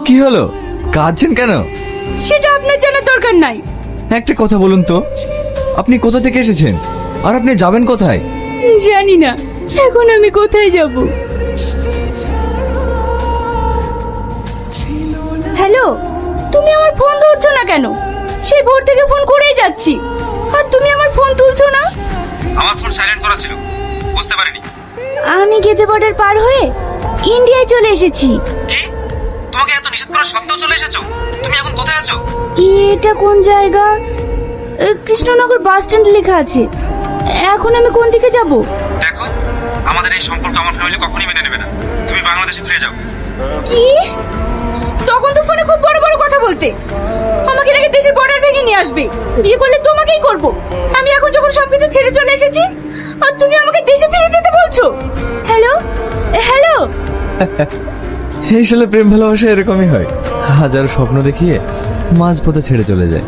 কি হলো, কাঁদছেন কেন? সেটা আপনার জানার দরকার নাই। একটা কথা বলুন তো, আপনি কোথা থেকে এসেছেন আর আপনি যাবেন কোথায়? জানি না এখন আমি কোথায় যাব। হ্যালো, তুমি আমার ফোন ধরছো না কেন? সেই ভোর থেকে ফোন করেই যাচ্ছি, আর তুমি আমার ফোন তুলছো না। আমার ফোন সাইলেন্ট করা ছিল, বুঝতে পারিনি। আমি গেদে বর্ডার পার হয়ে ইন্ডিয়ায় চলে এসেছি। কি? তোমাকে এত নিষেধ করা সত্ত্বেও চলে এসেছো? তুমি এখন কোথায় আছো? এটা কোন জায়গা? কৃষ্ণনগর বাস স্ট্যান্ড লেখা আছে। এখন আমি কোন দিকে যাব? দেখো, আমাদের এই সম্পর্ক আমার ফ্যামিলি কখনোই মেনে নেবে না। তুমি বাংলাদেশে ফিরে যাও। কি? তখন তো ফোনে খুব বড় বড় কথা বলতে। আমাকে নাকি দেশের বর্ডার ভেঙে নিয়ে আসবে, বিয়ে করলে তোমাকেই করব। আমি এখন যখন সবকিছু ছেড়ে চলে এসেছি, আর তুমি আমাকে দেশে ফিরে যেতে বলছো? Hello hello. এই সালে প্রেম ভালোবাসা এরকমই হয়, হাজার স্বপ্ন দেখিয়ে মাঝপথে ছেড়ে চলে যায়।